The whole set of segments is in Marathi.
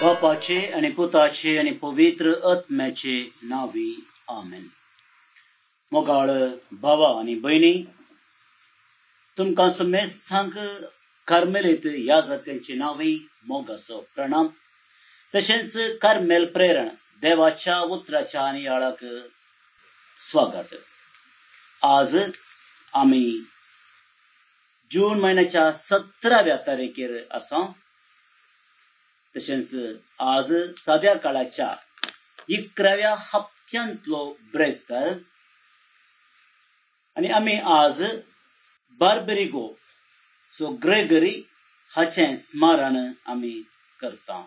बापाचे आणि पुताचे आणि पवित्र आत्म्याचे नावी आमेन. मोगाळ भावा आणि भयणी, तुमकां समेस्तांक कार्मेलीत ह्या जात्यांची नावी मोगाचो प्रणाम. तशेंच कार्मेल प्रेरण देवाच्या उतराच्या नियाळाक स्वागत. आज आमी जून महिन्याच्या 17व्या तारखेर आसा. तशेंच आज साद्या काळाच्या 11व्या हप्त्यांतलो ब्रेस्तार आणि आमी आज बार्बेरिगो सो ग्रेगरी हाचें स्मरण आमी करता.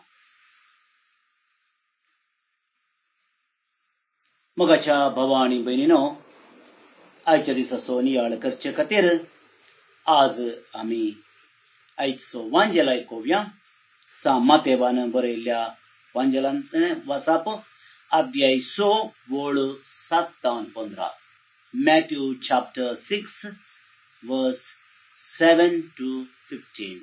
मोगाच्या भावा आणि भयणीनो, आयच्या दिसाचो नियाळ करचे खातीर आज आमी आयचो वांजेल आयकुया. मातेवान बरयल्ल्या वांजेलांत वाचप अध्याय 6 वळ 7-15. मॅथ्यू चॅप्टर 6 वर्स 7 to 15.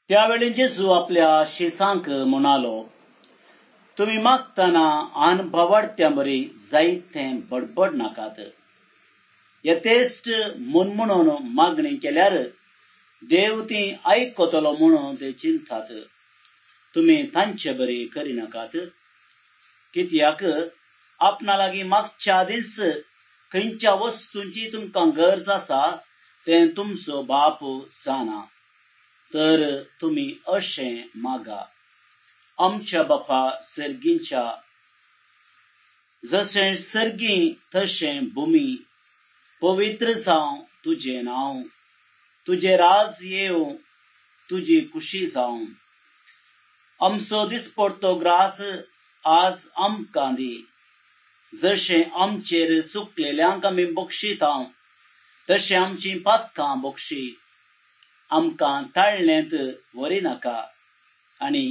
त्यावेळी जेजू आपल्या शिसांक म्हणालो, तुम्ही मागतना आन भावार्थ्या बरी जायतें बडबड नाकात. यथेस्ट म्हणून मागणी केल्यार देव ती आयकतलो म्हणून ते चिंतात. तुम्ही तांचे बरी करिनाकात. कित्याक आपणा लागीं मागच्या दीस खंयच्या वस्तूंची तुमकां गरज आसा तें तुमचो बाप जाणा. तर तुमी अशें मागा. आमच्या बापा सर्गींच्या, जशें सर्गी तशें भुमी, पवित्र जावं तुजें नांव. तुजें राज येवं, तुजी खुशी जावं. आमचो दिसपडटो ग्रास आज आमकां दी. जशें आमचेर चुकलेल्यांक आमी बक्षितां, तशें आमचीं पातकां बक्षी. आमकां ताळणेंत व्हरिनाका आनी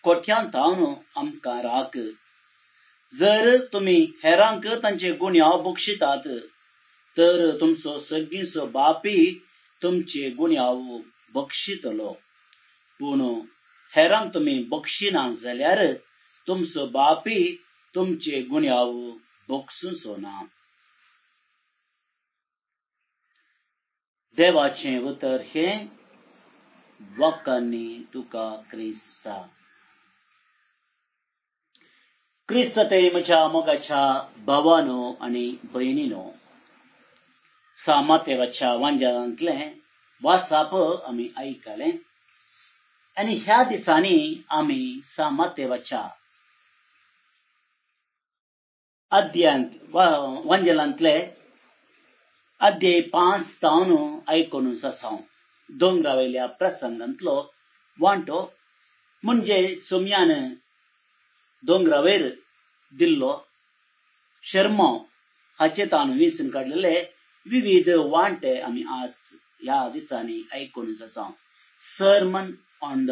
कोठ्यांतावन आमकां राख. जर तुमी हेरांक तांचे गुन्यांव बक्षितात, तर तुमचो सर्गीचो बापय तुमचे गुन्यांव बक्षितलो. पूण हेरांक तुमी बक्षिना जाल्यार तुमचो बापय तुमचे गुन्यांव बक्षूचो ना. देवाचें उतर हे वाकांनी तुका क्रिस्ता. क्रिस्त ते म्हज्या मोगाच्या भावानो आनी भयणीनो, मातेवाच्या वांजेलांतलें वाचप आमी आयकलें. आनी ह्या दिसांनी आमी मातेवाच्या वांजेलांतले अध्याय 5 आयकून आसा. दोंगरावयल्या प्रसंगांतलो वांटो म्हणजे सोम्यान दोंगरावयर दिल्लो शर्मो हाचे तान विंचून काडलेले विविध वांटे आमी आज ह्या दिसांनी आयकून आसा. Sermon on the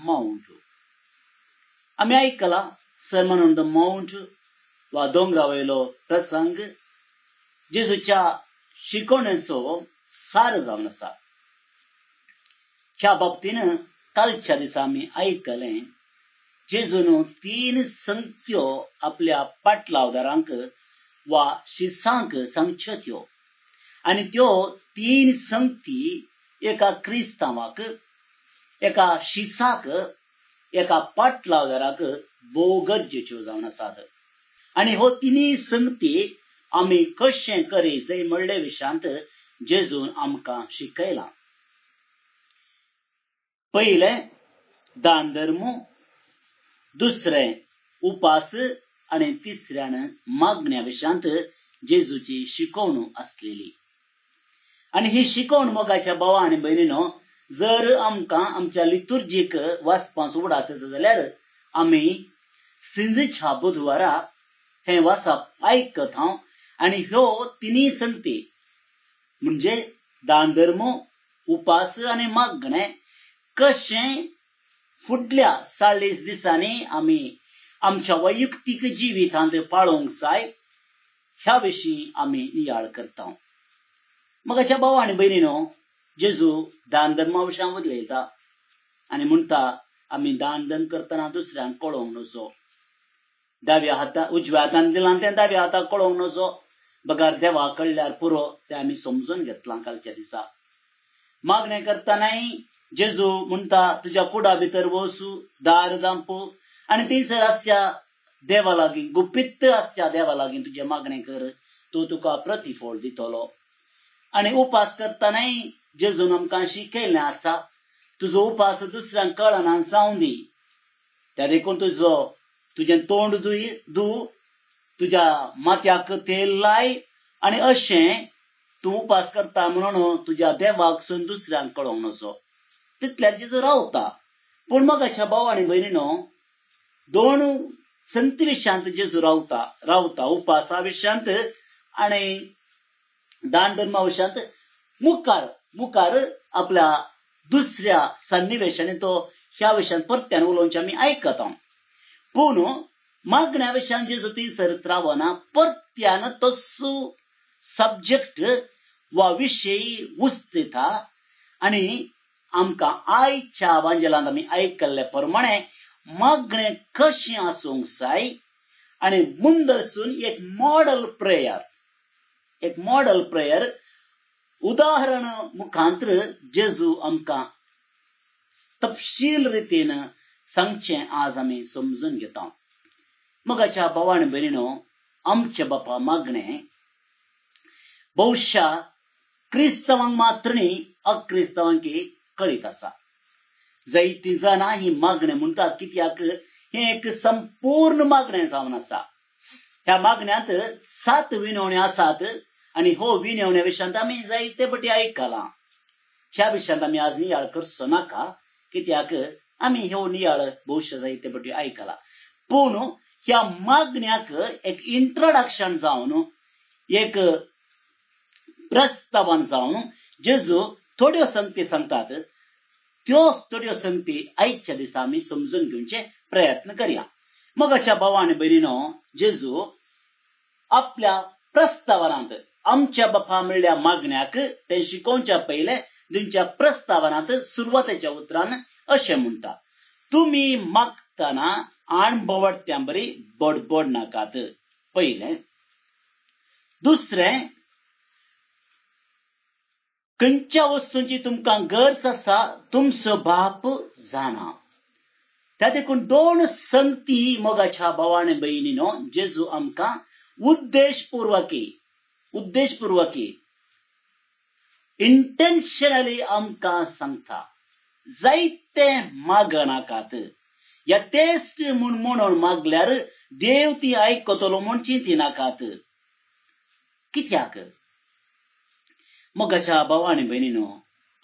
mount. आमी आयकला सर्मन ऑन द माउंट वा दोंगरावयलो प्रसंग जेजूच्या शिकवणेचो सार जावन आसा. ह्या बाबतीन कालच्या दिसा आमी आयकलें जेजून 3 संगत्यो आपल्या पाटलावदारांक वा शिसांक सांगच्यो आनी त्यो 3 संगती एका क्रिस्तांवाक, एका शिसाक, एका पाटलावदाराक भोव गरजेच्यो जावन आसात. आनी हो 3 संगती आमी कशें करीत म्हणले विशयांत जेजून आमकां शिकयलां. पयलें दान धर्म, दुसरें उपास आनी तिसऱ्यान मागण्या विशयांत जेजूची शिकवणूक आसलेली. आनी ही शिकवण मोगाच्या भावा आनी भयणीनो, जर आमकां आमच्या लितुर्जीक वाचपाक उगडात जाल्यार आमी सिंजेच्या बुधवारा हें वाचप आयकता. आनी ह्यो 3 संगती म्हणजे दान धर्म, उपास आनी मागणे कशें फुडल्या 40 दिसांनी आमी आमच्या वैयक्तीक जिवितांत पाळोवंक जाय ह्या विशीं आमी नियाळ करता. मोगाच्या भावा आनी भयणीनो, जेजू दान धर्मा विशयां उलयता. आनी म्हणटा आमी दान करतना दुसऱ्यांक कळोवंक नजो. दाव्या हाता उजव्या हातान दिलां तें दाव्या हाताक कळोवंक नजो. बगार देवा कळल्यार पुरो तें आमी समजून घेतलां कालच्या दिसा. मागणें करतनाय जेजू म्हणटा तुज्या कुडा भितर वचू, दार दांपू आनी थंयसर आसच्या देवा लागीं गुपित आसच्या देवा लागीं तुजें मागणें कर, तो तुका प्रतिफळ दितलो. आनी उपास करतनाय जेजून आमकां शिकयल्लें आसा तुजो उपास दुसऱ्यांक कळना जावं दी. त्या देखून तुजें तोंड धू, तुज्या माथ्याक तेल लाय आनी अशें तूं उपास करता म्हणून तुज्या देवाक सून दुसऱ्यांक कळोवंक नजो. तितल्यार जेजू रावता. पूण मोगाच्या भाव आनी भयणीनो, दोन संगती विशयांत जेजू रावता उपासा विशयांत आनी दान धर्मा विशयांत मुखार आपल्या दुसऱ्या सन्निवेशांनी तो ह्या विशयांत परत्यान उलोवचें आमी आयकता. पूण मागण्या विशयान जेजू थंयसर रावना, परत्यान तसो सब्जेक्ट वा विशय उस्तिता. आनी आमकां आयच्या वांजेलांत आमी आयकल्ले प्रमाणे मागणें कशें आसूंक जाय आनी मुंदरसून एक मॉडल प्रेयर उदाहरण मुखांतर जेजू आमकां तपशील रितीन सांगचें आज आमी समजून घेता. मोगाच्या भाव आनी भयणीनो, आमचे बापा मागणें भौशा क्रिस्तवांक मात्र न्ही अक्रिस्तवांकय कळीत आसा. जायतीं जाणां ही मागणें म्हणटात कित्याक हें एक संपूर्ण मागणें जावन आसा. ह्या मागण्यांत 7 विनवण्यो आसात आनी हो विनवण्या विशयांत आमी जायते फावटी आयकलां. ह्या विशयांत आमी आज नियाळ करचो नाका कित्याक आमी ह्यो नियाळ भौशा जायते फावटी आयकलां. पूण ह्या मागण्याक एक इंट्रोडक्शन जावन, एक प्रस्तावन जावन जेजू थोड्यो संगती सांगतात. त्यो थोड्यो संगती आयच्या दिसा आमी समजून घेवचे प्रयत्न करया. मोगाच्या भाव आनी भयणीनो, जेजू आपल्या प्रस्तावनांत आमच्या बापा म्हणल्या मागण्याक तें शिकोवच्या पयलें तांच्या प्रस्तावनांत सुरवातेच्या उतरान अशें म्हणटा, तुमी मागतना आणभवट्यां बरी बडबड नाकात. पयलें. दुसरें, खंयच्या वस्तूंची तुमकां गरज आसा तुमचो बाप जाणा. त्या देखून 2 संगती मोगाच्या भाव आनी भयणीनो जेजू आमकां उद्देशपूर्वकी इंटेन्शनली आमकां सांगता. जायते मागनाकात. येतेच म्हणून मागल्यार देव ती आयकतलो म्हूण चिंती नाकात. कित्याक? मोगाच्या भाव आनी भयणीनो,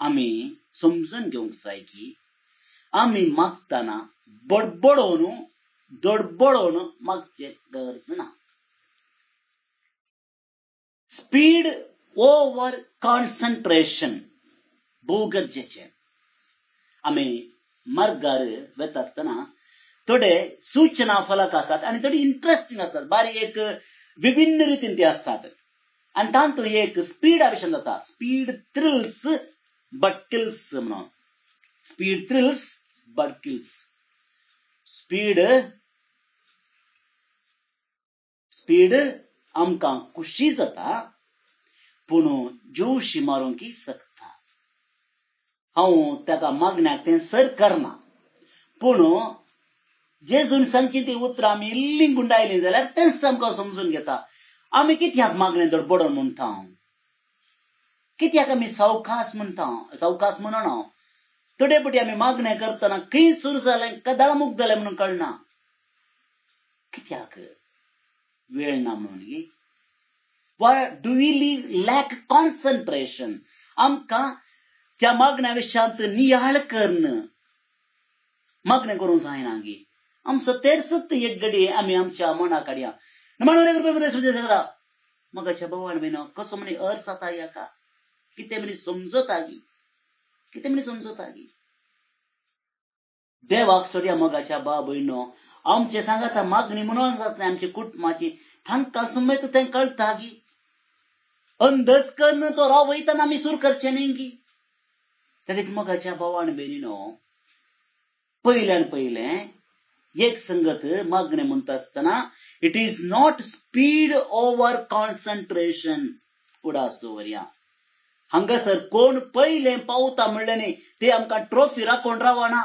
आमी समजून घेवंक जाय की आमी मागतना दडबडोवन मागचे गरज ना. स्पीड ओवर कॉन्सन्ट्रेशन भोव गरजेचें. आमी मार्गार वता आसतना थोडे सूचना फलक आसात आनी थोडी इंट्रस्टिंग आसतात, बारीक विभिन्न रितीन ते आसतात. आनी तातूंत एक स्पीडा विशयान जाता, स्पीड थ्रिल्स बट किल्स म्हणून. Speed thrills but kills. Speed आमकां खुशी जाता पूण जोशी मारूंक शकता. हांव ताका मागण्याक तें सर करना, पूण जेजून सांगची ती उतरां आमी इल्लीं गुंडायलीं जाल्यार तेंच आमकां समजून घेता. आमी कित्याक मागणें दडबडोन म्हणटा, कित्याक आमी सावकास म्हणना. थोडे फावटी आमी मागणें करतना खंय सुरू जालें कदाळमूक जालें म्हणून कळना. कित्याक? वेळ ना म्हणून. Do we lack concentration? आमकां त्या मागण्या विशयांत नियाळ करून मागणें करूंक जायना गी. आमचो तेरसत एक घडये आमी आमच्या मना काडया. मोगाच्या भाव आनी भयणो, कसो म्हणी अर्थ जाता हाका? कितें म्हणी समजता गी? देवाक सोडया मोगाच्या भाव भयणो. आमचे सांगाता मागणी म्हणून जाता आमची कुटुंबाची, तांकां सुमेत तें कळटा गी. अंधच करून तो राव वयतना आमी सुरू करचें न्ही गी. ताका मोगाच्या भाव आनी भयणीनो, पयल्यान पयलें एक संगत मागणें म्हणटा आसतना it is not speed over concentration. फुडार दवरया. हांगासर कोण पयलें पावता म्हणलें न्ही ते आमकां ट्रॉफी राखून रावना.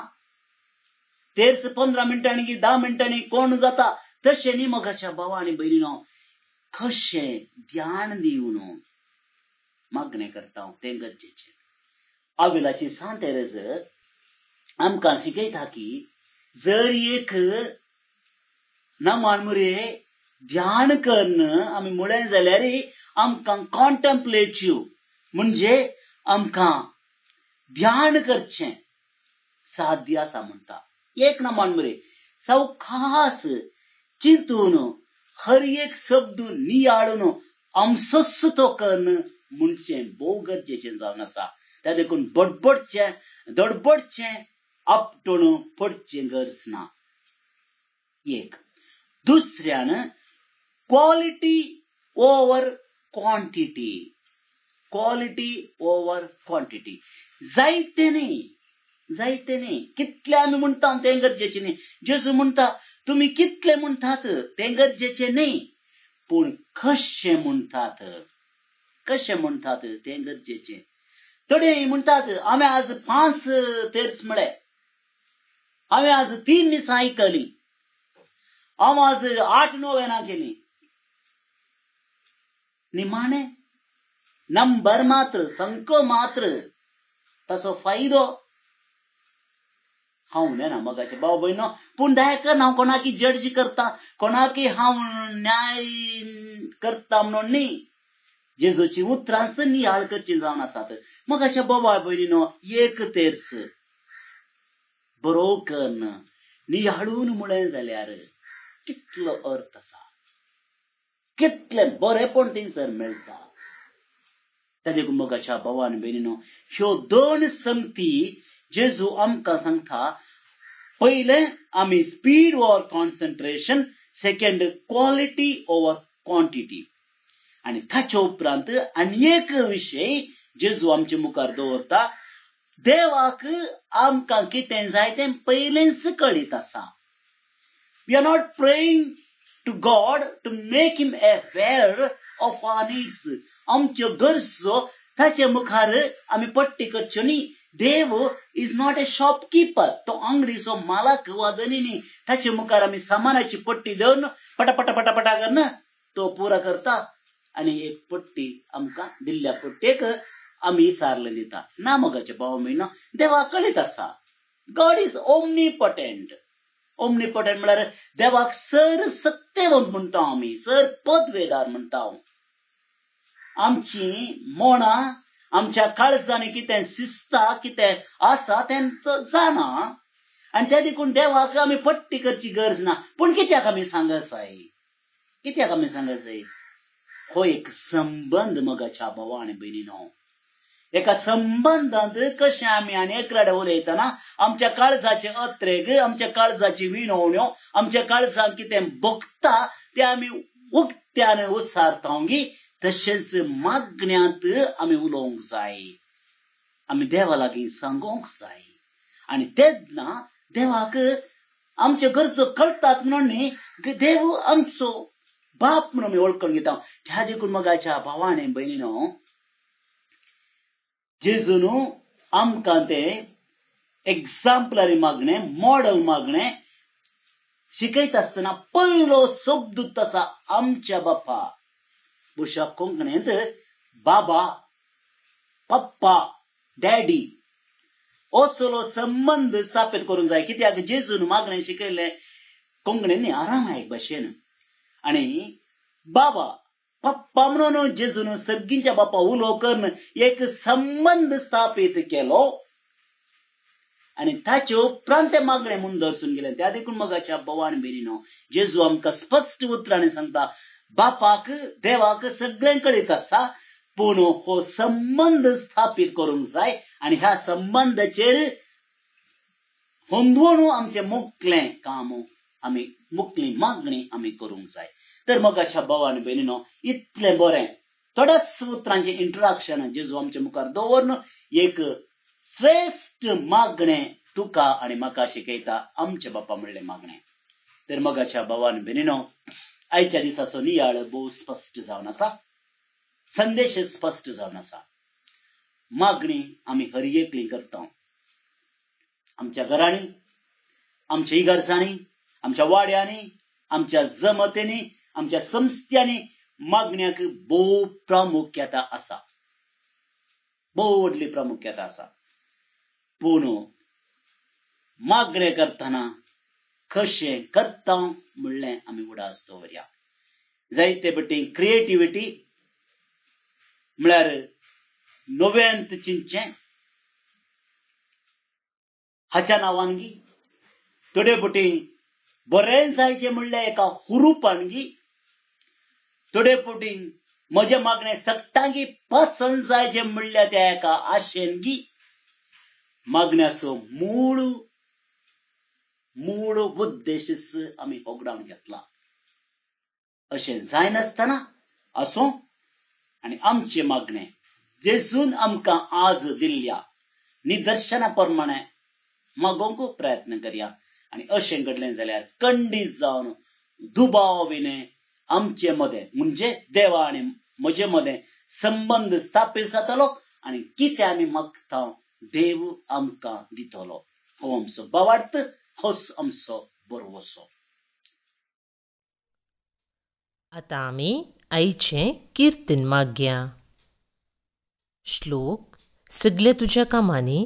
तेच 15 मिनटांनी की 10 मिनटांनी कोण जाता तशें न्ही मोगाच्या भावा आनी भयणीनो. कशें ध्यान दिवन मागणें करता तें गरजेचें. आविलाची सांत तेरेज आमकां शिकयता की जर एक नमान मुरे ध्यान करन आमी म्हळें जाल्यार आमकां कॉन्टेम्पलेटिव्ह म्हणजे आमकां ध्यान करचें साध्य आसा म्हणटा. एक नमान मुरे सावकास चिंतून हर एक शब्द नियाळून आमसोस तो करन म्हणचें भोव गरजेचें जावन आसा. त्या देखून बडबडचें दडबडचें आपटून पडचें गरज ना. एक दुसऱ्यान quality over quantity. Quality over quantity जायतें न्ही कितलें आमी म्हणटा तें गरजेचें न्ही. जेजू म्हणटा तुमी कितलें म्हणटात तें गरजेचें न्ही पूण कशें म्हणटात तें गरजेचें. थोडे म्हणटात आमी आज 5 तेर्स म्हळे, हांवें आज 3 मिसां आयकलीं, हांव आज 8 नोवेनां केलीं. निमाणें नंबर मात्र संख्यो मात्र ताचो फायदो हांव उलयना मोगाचे भाव भयणो. पूण दयाकन हांव कोणाकी जड्ज करता कोणाकी हांव न्याय करता म्हणून न्ही. जेजूची उतरांच नियाळ करची जावन आसात. मोगाच्या बाबा भयणीनो एक तेर्स बरो कर्ण नियाळून म्हळें जाल्यार कितलो अर्थ आसा, कितलें बरेपण थंयसर मेळटा. त्या देखून मोगाच्या भावान भयणीनो ह्यो 2 संगती जेजू आमकां सांगता. पयलें आमी speed over concentration, second quality over quantity. आनी ताच्या उपरांत आनी एक विशय जेजू आमचे मुखार दवरता. देवाक आमकां कितें जाय तें पयलेंच कळीत आसा. We are not praying to God to make him aware of our needs. आमच्यो गरजो ताचे मुखार आमी पट्टी करच्यो न्ही. देव इज नॉट ए शॉपकीपर. तो अंगडीचो मालक वा धनी न्ही. ताचे मुखार आमी सामानाची पट्टी दवरून पटापटा करन तो पुरा करता आनी एक पट्टी आमकां दिल्ल्या पट्टेक आमी इसारले दिता. ना मोगाचे भाव भयणो देवा कळीत आसा. God is omnipotent. ओमनीपोटेंट म्हळ्यार देवाक सर सत्यवंत म्हणटा आमी, सर पदवेदार म्हणटा. आमची मोणां आमच्या काळजांनी कितें शिस्ता कितें आसा तें जाणा आनी त्या देखून देवाक आमी पट्टी करची गरज ना. पूण कित्याक आमी सांगस जाय हो एक संबंध मोगाच्या भावा आनी भयणीनो. एका संबंधांत कशें आमी आनी एकराडे उलयतना आमच्या काळजाचे अत्रेक आमच्या काळजाची विणवण्यो आमच्या काळजांत कितें भोगता तें आमी उक्त्यान उसारतांगी. तशेंच मागण्यांत आमी उलोवंक जाय. आमी देवा लागीं सांगूंक जाय. आनी तेन्ना देवाक आमच्यो गरजो कळटात म्हणून न्ही देव आमचो बाप म्हणून आमी वळखून घेता. त्या देखून मोगाच्या भावांनी भयणीनो जेजून आमकां तें एग्जाम्पलरी मागणें मॉडल मागणें शिकयता आसतना पयलो शब्द आसा आमच्या बापा. बुरशा कोंकणींत बाबा पप्पा डॅडी असलो संबंध स्थापीत करूंक जाय. कित्याक जेजून मागणें शिकयलें कोंकणीन न्ही आरामायक भाशेन. आनी बाबा पप्पा म्हणून जेजून सगळींच्या बापा उलो करून एक संबंध स्थापीत केलो आनी ताचे उपरांत तें मागणें म्हूण दर्शून गेलें. त्या देखून मोगाच्या भावान भयणीनो जेजू आमकां स्पश्ट उतरांनी सांगता बापाक देवाक सगळें कळीत आसा पूण हो संबंध स्थापीत करूंक जाय आनी ह्या संबंधाचेर होंदवून आमचें मुखलें काम आमी मुखली मागणी आमी करूंक जाय. तर मोगाच्या भावान भयणीनो इतलें बरें थोड्याच उतरांचें इंट्रोडक्शन जेजू आमच्या मुखार दवरून एक श्रेष्ठ मागणें तुका आनी म्हाका शिकयता आमचे बापा म्हणलें मागणें. तर मगाच्या भावान भयणीनो, आयच्या दिसाचो नियाळ भोव स्पश्ट जावन आसा, संदेश स्पश्ट जावन आसा. मागणी आमी हर एकली करता, आमच्या घरांनी, आमच्या इगर्जांनी, आमच्या वाड्यांनी, आमच्या जमतेनी, आमच्या संस्थांनी मागण्याक भोव प्रामुख्यता आसा, भोव व्हडली प्रामुख्यता आसा. पूण मागणें करतना कशें करता म्हणलें आमी उडास दवरया. जायते बटेन क्रिएटिविटी म्हळ्यार नव्यांत चिंतचें हाच्या नांवानगी, थोडे बटेन बरें जायचें म्हणलें एका हुरूपानगी, थोडे बटेन म्हजे मागणें सक्टांगी पसंत जायचें म्हणल्या त्या एका आशेनगी मागण्याचो मूळ उद्देश आमी होगडावन घेतला. अशें जायनासतना आसूं आनी आमचे मागणें जेजून आमकां आज दिल्ल्या निदर्शना प्रमाणे मागोवंक प्रयत्न करया. आनी अशें घडलें जाल्यार खंडीत जावन दुबाविने आमचे मदें म्हणजे देवा आनी म्हजे मदें संबंध स्थापीत जातलो आनी कितें आमी मागता देव आमकां दितलो. हो आमचो भावार्थ, होच आमचो बरवसो. आतां आमी आईचें किर्तन मागया. श्लोक. सगळे तुज्या कामांनी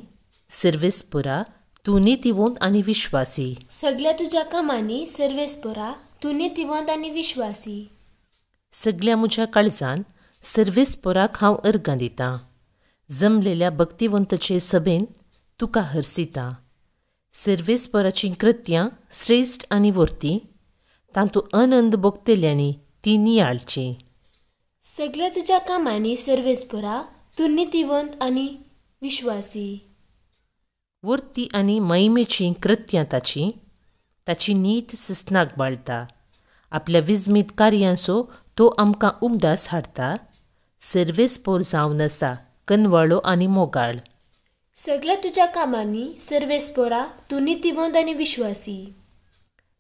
सर्वेस्परा तूं नितिवंत आनी विश्वासी. सगळ्या तुज्या कामांनी सर्वेस्परा तूं नितिवंत आनी विश्वासी. सगळ्या म्हज्या काळजान सर्वेस्पराक हांव अर्गां दितां. जमलेल्या भक्तिवंतचे सभेन तुका हरसिता. सर्वेस्पराचीं कृत्यां श्रेश्ठ आनी वर्ती, तातूंत आनंद भोगतेल्यांनी ती नियाळची. सगळ्या तुज्या कामांनी सर्वेस्परा तूं नितिवंत आनी विश्वासी. वर्ती आनी महिमेचीं कृत्यां ताची नीत सस्नाक बाळटा. आपल्या विजमीत कार्यांचो तो आमकां उगडास हाडटा. सर्वेस्पोर जावन आसा कनवाळो आनी मोगाळ. सगळ्या तुज्या कामांनी सर्वेस्परा तूं नितिवंत आनी विश्वासी.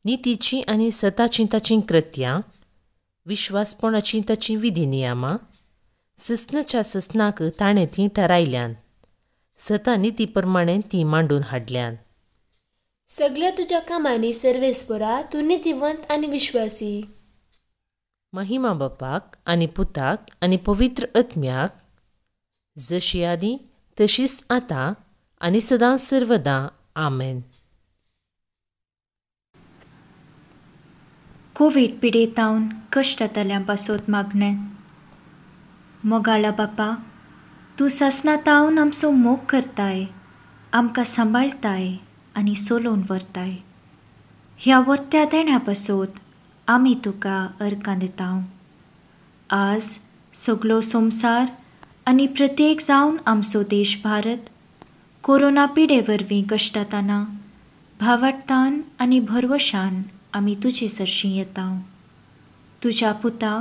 नितीचीं आनी सताचीं ताचीं कृत्यां, विश्वासपणाचीं ताचीं विधी नियमां, सस्नाच्या सस्नाक ताणें तीं ठरायल्यान. सता निती प्रमाणें तीं मांडून हाडल्यान. सगळ्या तुज्या कामांनी सर्वेस्परा तूं नितिवंत आनी विश्वासी. महिमा बापाक आनी पुताक आनी पवित्र आत्म्याक, जशी आदी तशीच आतां आनी सदां सर्वदां. आमेन. कोविड पिडेतावन कश्टांतल्यान पासत मागणें. मोगाळा बापा, तूं ससनातावन आमचो मोग करताय, आमकां सांबाळताय आनी सोलोवन व्हरताय. ह्या वर्त्या देण्या पासत आमी तुका अर्गां दितांव. आज सगळो संवसार आनी प्रत्येक जावन आमचो देश भारत कोरोना पिडे वरवीं कश्टांतना भावार्थान आनी भरवशान आमी तुजे सरशीं येतांव. तुज्या पुता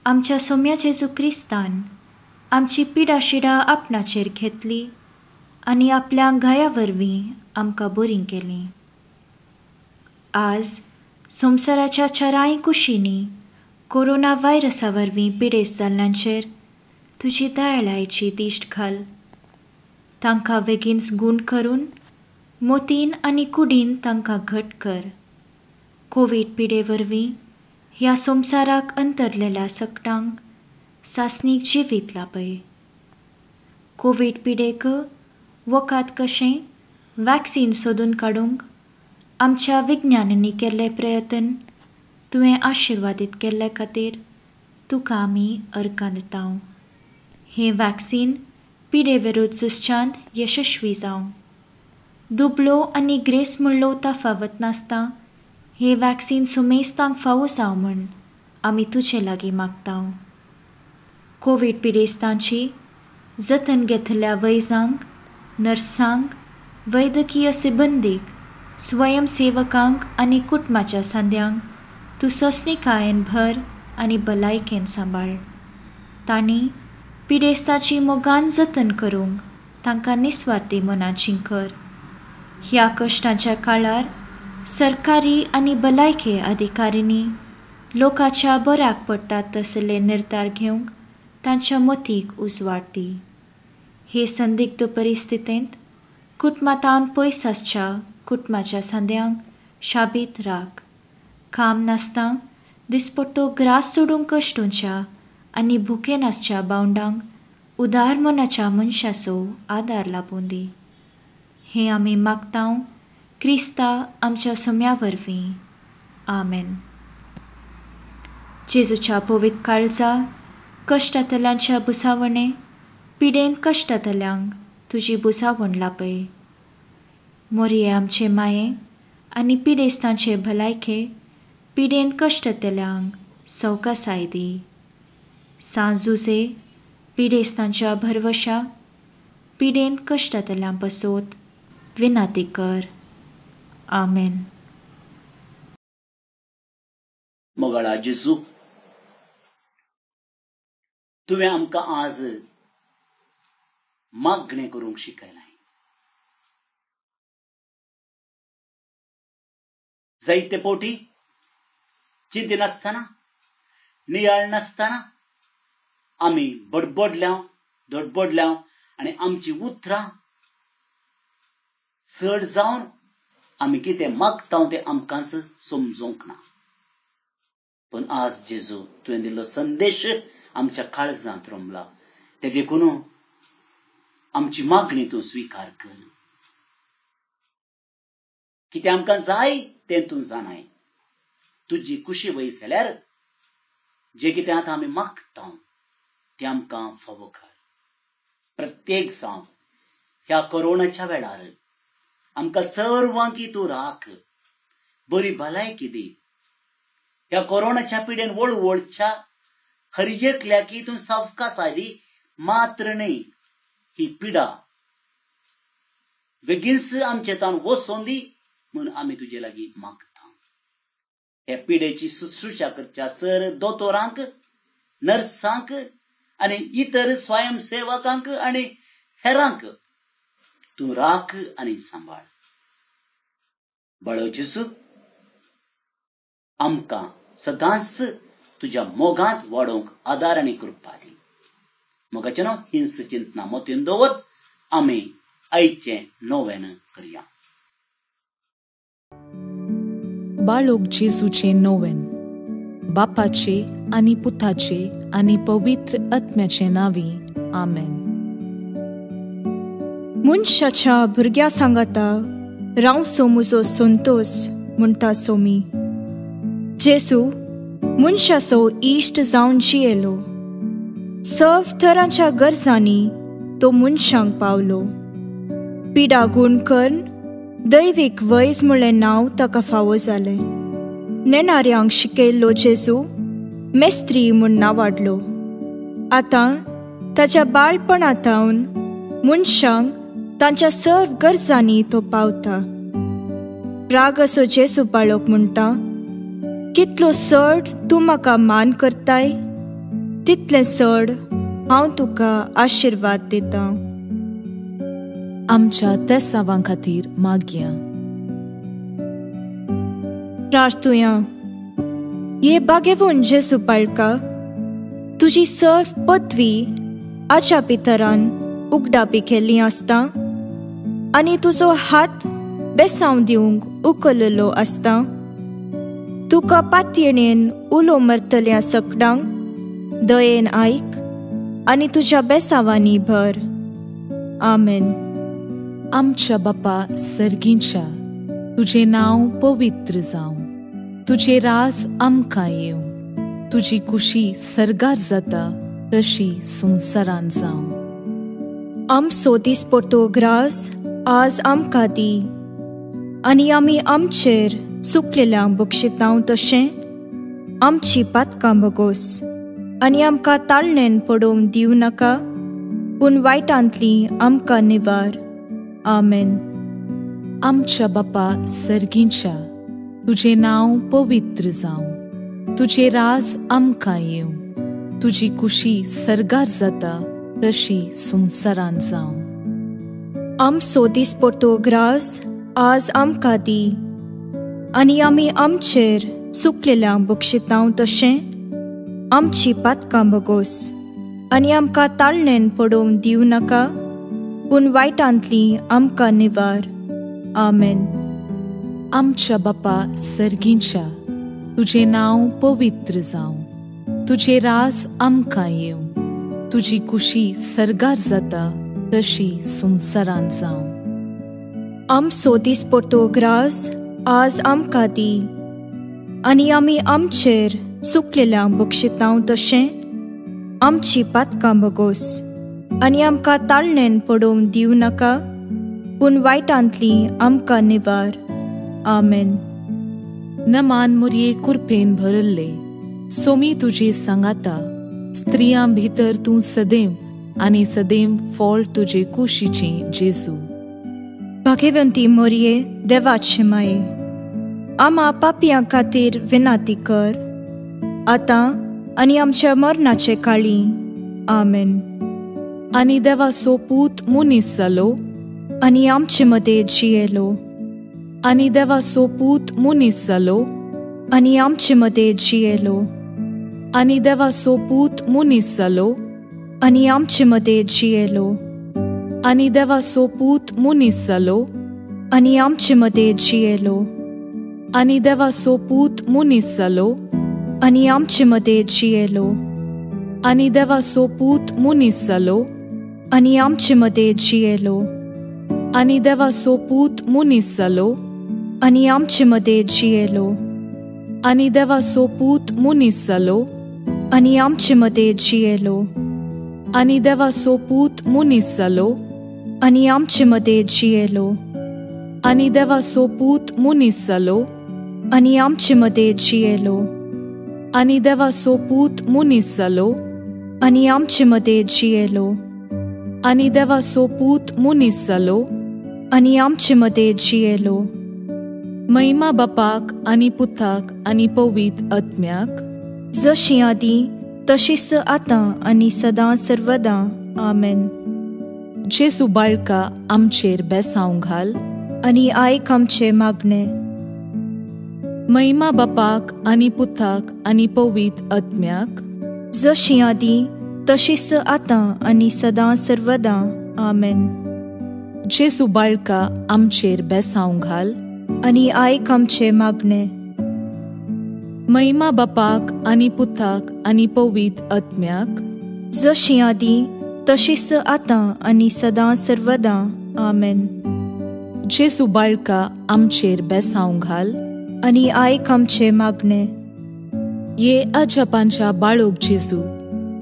आमच्या सोम्या जेजू क्रिस्तान आमची पिडा शिडा आपणाचेर घेतली आनी आपल्या गाया वरवीं आमकां बरीं केलीं. आज संवसाराच्या चाराय कुशींनी कोरोना व्हायरसा वरवीं पिडेस्त जाल्ल्यांचेर तुजी दयाळायेची दिश्ट घाल. तांकां बेगीनच गूण करून मोतीन आनी कुडीन तांकां घट कर. कोवीड पिडे वरवीं ह्या संवसाराक अंतरलेल्या सकटांक सासणीक जिवीत लापय. कोवीड पिडेक वखाद कशें वॅक्सीन सोदून काडूंक आमच्या विज्ञानांनी केल्ले प्रयत्न तुवें आशिर्वादीत केल्ले खातीर तुका आमी अर्गां दितांव. हें वॅक्सीन पिडे विरुद्ध झुजच्यांत यशस्वी जावं. दुबळो आनी ग्रेस म्हणलो तफावत नासता हें वॅक्सीन सुमेस्तांक फावो जावं म्हूण आमी तुजे लागीं मागतांव. कोवीड पिडेस्तांची जतन घेतल्या वैजांक, नर्सांक, वैद्यकीय सिबंदीक, स्वयंसेवकांक आनी कुटुंबाच्या सांद्यांक तूं सोंसणीकायेन भर आनी भलायकेन सांबाळ. तांणी पिडेस्ताची मोगान जतन करूंक तांकां निस्वार्थी मनाचीं कर. ह्या कश्टाच्या काळार सरकारी आनी भलायकी अधिकाऱ्यांनी लोकांच्या बऱ्याक पडटात तसले निर्धार घेवंक तांच्या मतीक उजवाडती. हे संदिग्ध परिस्थितींत कुटुंबांत पयस आसच्या कुटुंबाच्या सांद्यांक शाबीत राख. काम नासता दिसपट्टो ग्रास सोडूंक कश्टोवच्या आनी भुकेन आसच्या बावंडांक उदार मनाच्या मनशाचो आदार लाबून दी. हें आमी मागतां क्रिस्ता आमच्या सोम्या वरवीं. आमेन. जेजूच्या पवित्र काळजा कश्टांतल्यांच्या बुसावणे पिडेन कश्टांतल्यांक तुजी बुसावण लापय. मोरये आमचे माये आनी पिडेस्तांचे भलायके पिडेन कश्टांतल्यांक सवकासाय दी. सांजुजे पिडेस्तांच्या भरवशा पिडेन कश्टांतल्यां बसोत विनाती कर. आमेन. मोगाळा जेजू, तुवें आमकां आज मागणें करूंक शिकयलां. जायते पोटी चिंती नासतना नियाळ नासतना आमी बडबडल्या धडबडल्या आनी आमची उतरां चड जावन आमी कितें मागता तें आमकांच समजूंक ना. पण आज जेजू तुवें दिल्लो संदेश आमच्या काळजांत रमला. ते देखून आमची मागणी तूं स्विकार कर. कितें आमकां जाय तें तूं जाणाय. तुजी खुशी वयस जाल्यार जे कितें आतां आमी मागता तें आमकां फावो कर. प्रत्येक जावन ह्या कोरोनाच्या वेळार आमकां सर्वांकी तूं राख, बरी भलायकी दी. ह्या कोरोनाच्या पिडेन वळवळच्या हर एकल्याकी तूं सवकासाय दी. मात्र न्ही, ही पिडा बेगीनच आमचे तान वचोन दी म्हणून आमी तुजे लागीं मागता. ह्या पिडेची शुश्रूषा करच्या सर दोतोरांक, नर्सांक आनी इतर स्वयंसेवकांक आनी हेरांक तूं राख आनी सांबाळ. बळो जेजू, आमकां सदांच तुज्या मोगांत वाडोवंक आदार आनी कृपा दी. मोगाचें नांव हिंस चिंतना मोतीन दवरत आमी आयचें नोवेन करया. बाळोक जेजूचे नोवेन. बापाचे आनी पुताचे आनी पवित्र आत्म्याचे नांवी. आमेन. मनशाच्या भुरग्या सांगाता रावसो म्हजो संतोष म्हणटा सोमी. जेजू मनशाचो इश्ट जावन जियेलो. सर्व तरांच्या गरजांनी तो मनशांक पावलो. पिडा गूण करून दैवीक वैज म्हणलें नांव ताका फावो जालें. नेणाऱ्यांक शिकयल्लो जेजू मेस्त्री म्हूण नांवाडलो. आतां ताच्या बाळपणांतावन मनशांक तांच्या सर्व गरजांनी तो पावता. राग असो जेजू बाळोक म्हणटा, कितलो चड तूं म्हाका मान करताय तितलें चड हांव तुका आशिर्वाद दितां. आमच्या तेसावां खातीर मागया. प्रार्थुया. ये बागेवून जेजू बाळका, तुजी सर्व पदवी आच्या भितरान उगडापी केल्ली आसता आनी तुजो हात बेसांव दिवंक उखललो आसता. तुका पातयेणेन उलो मरतल्या सकडांक दयेन आयक आनी तुज्या बेसांवांनी भर. आमेन. आमच्या बापा सर्गींच्या, तुजें नांव पवित्र जावं. तुजें रास आमकां येवं. तुजी कुशी सर्गार जाता तशी संवसारांत जावं. आमचो दिसपट्टो ग्रास आज आमकां दी आनी आमी आमचेर चुकलेल्यांक बक्षितांव तशें आमची पातकां बगोस आनी आमकां ताळणेन पडोवंक दिवं नाका, पूण वायटांतली आमकां निवार. आमेन. आमच्या बापा सर्गींच्या, तुजें नांव पवित्र जावं. तुजें रास आमकां येवं. तुजी कुशी सर्गार जाता तशी संवसारांत जावं. आमचो दिसपट्टो ग्रास आज आमकां दी, आनी आमी आमचेर चुकलेल्यांक बक्षितांव तशें आमची पातकां बगोस, आनी आमकां ताळणेन पडोवंक दिवं नाका, पूण वायटांतली आमकां निवार. आमेन. आमच्या बापा सर्गींच्या, तुजें नांव पवित्र जावं, तुजें रास आमकां येवं, तुजी कुशी सर्गार जाता तशी संवसारांत जावं. आमचो दिसपडटो ग्रास आज आमकां दी, आनी आमी आमचेर चुकलेल्यांक बक्षितांव तशें आमची पातकां बगोस, आनी आमकां ताळणेन पडोवंक दिवं नाका, पूण वायटांतली आमकां निवार. आमेन. नमान मुरये कुरपेन भरल्ले, सोमी तुजे सांगाता, स्त्रियां भितर तूं सदैव आनी सदैव फळ तुजे कुशीचें जेजू. भाग्यवंती मोरये, देवाचे माये, आमा पापियां खातीर विनाती कर, आतां आनी आमच्या मरणाचे काळी. आमेन. आनी देवाचो पूत मनीस जालो, आनी आमचे मदें जियेलो, आनी देवाचो पूत मनीस जालो, आनी आमचे मदें जियेलो, आनी देवाचो पूत मनीस जालो, आनी आमचे मदें जियेलो, आनी देवाचो पूत मनीस जालो, आनी आमचे मदें जियेलो, आनी देवाचो पूत मनीस जालो, आनी आमचे मदें जियेलो, आनी देवाचो पूत मनीस जालो, आनी आमचे मदें जियेलो, आनी देवाचो पूत मनीस जालो, आनी आमचे मदें जियेलो, आनी देवाचो पूत मनीस जालो, आनी आमचे मदें जियेलो, आनी देवाचो पूत मनीस जालो, आनी आमचे मदें जियेलो, आनी देवाचो पूत मनीस जालो, आनी आमचे मदें जियेलो, आनी देवाचो पूत मनीस जालो, आनी आमचे मदें जियेलो, आनी देवाचो पूत मनीस जालो, आनी आमचे मदें जियेलो. महिमा बापाक आनी पुताक आनी पवित्र आत्म्याक, जशी आदी तशीच आतां आनी सदां सर्वदां. आमेन. जेजू बाळका आमचेर बेसांव घाल, आनी आयक आमचे मागणे. महिमा बापाक आनी पुताक आनी पवित्र आत्म्याक, जशी आदी तशीच आतां आनी सदां सर्वदां. आमेन. जेजू बाळका आमचेर बेसांव घाल, आनी आयक आमचे मागणे. महिमा बापाक आनी पुताक आनी पवित्र आत्म्याक, जशी आदी तशीच आतां आनी सदां सर्वदां. आमेन. जेजू बाळका आमचेर बेसांव घाल, आनी आयक आमचे मागणे. ये अजापांच्या बाळोक जेजू,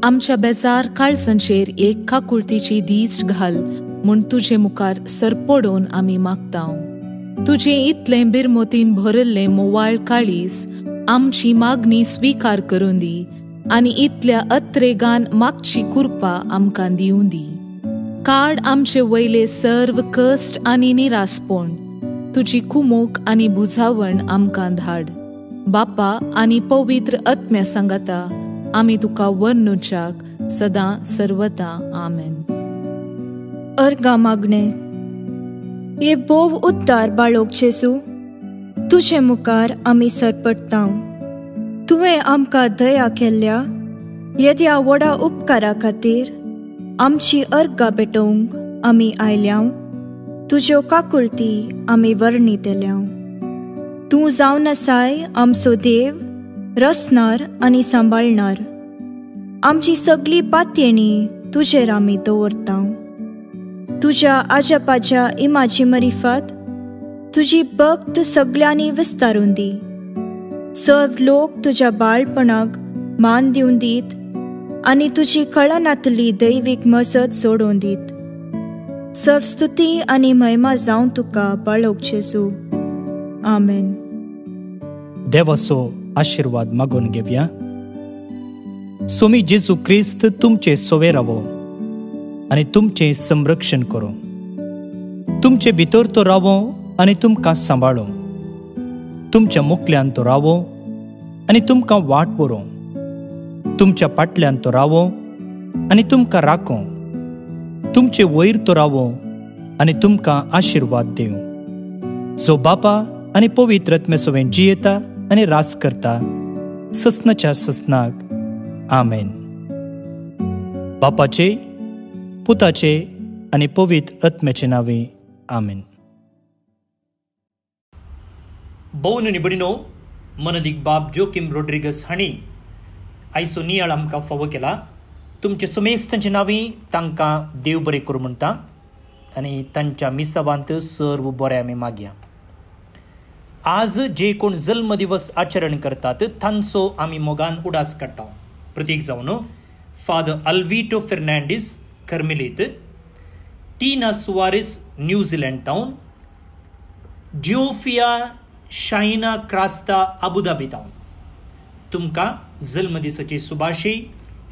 आमच्या बेजार काळजांचेर एक काकुळतीची दीस घाल म्हूण तुजे मुखार सरपडोवन आमी मागतांव. तुजे इतलें बिरमोतीन भरल्लें मोवाळ काळीज आमची मागणी स्विकार करून दी, आनी इतल्या अत्रेगान मागची कृपा आमकां दिवं दी. काड आमचे वयले सर्व कश्ट आनी निरासपण, तुजी कुमोक आनी बुजावण आमकां धाड. बापा आनी पवित्र आत्म्या सांगाता आमी तुका वर्णुच्याक सदां सर्वदां. आमेन. अर्गा मागणे. ये बोव उद्दार बाळोक जेजू, तुजे मुखार आमी सरपडटांव. तुवें आमकां दया केल्ल्या येद्या व्हडा उपकारा खातीर आमची अर्गां भेटोवंक आमी आयल्याव. तुज्यो काकुळटी आमी वर्णितल्यांव. तूं जावन आसाय आमचो देव, रचणार आनी सांबाळणार. आमची सगळी पातयेणी तुजेर आमी दवरतांव. तुज्या आजापाच्या इमाची मरिफत तुजी भक्त सगळ्यांनी विस्तारून दी. सर्व लोक तुज्या बाळपणाक मान दिवन दीत, आनी तुजी कळनातली दैवीक मजत जोडून दीत. सर्व स्तुती आनी महिमा जावं तुका बाळोक जेजू. आमेन. देवाचो आशीर्वाद मागून घेवया. सोमी जेजू क्रिस्त तुमचे सोवे रावो आनी तुमचे संरक्षण करो. तुमचे भितर तो रावो आनी तुमकां सांबाळो. तुमच्या मुखल्यान तो रावो आनी तुमकां वाट व्हरो. तुमच्या फाटल्यान तो रावो आनी तुमकां राखो. तुमचे वयर तो रावो आनी तुमकां आशीर्वाद दिवं. जो बापा आनी पवित्र आत्म्यासोबत जियेता आनी रास करता ससनाच्या ससनाक आमेन. बापाचे, पुताचे आनी पवित्र आत्म्याचे नावे आमेन. भोवन निबडिनो मनदीक बाब जोकिम रोड्रिगस हांणी आयचो नियाळ आमकां फावो केला. तुमचे समेस्तांचे नांवी तांकां देव बरें करूं म्हणटा आनी तांच्या मिसावांत सर्व बरें आमी मागया. आज जे कोण जल्म दिवस आचरण करतात तांचो आमी मोगान उडास काडटा. प्रतीक जावन फादर अल्विटो फेर्नांडीस कर्मेलीत, टीना सुवारीस न्यूझीलंड टावन, जिओफिया शाइना क्रास्ता अबुधाबी टावन. तुमकां जल्मदिसाची सुभाशी,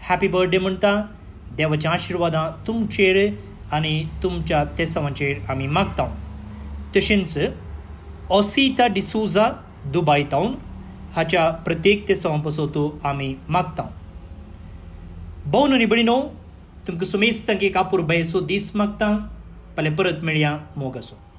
हॅपी बर्थडे म्हणटा. देवाच्या आशिर्वादां तुमचेर आनी तुमच्या तेसावांचेर आमी मागता. तशेंच ओसिता डिसोजा दुबय टावन हाच्या प्रत्येक तेसावां पासत आमी मागता. भोवन आनी भयणीनो, तुमकां सुमेस्तांक एक आपुरबायेचो दीस मागता. फाल्यां परत मेळया. मोग आसूं.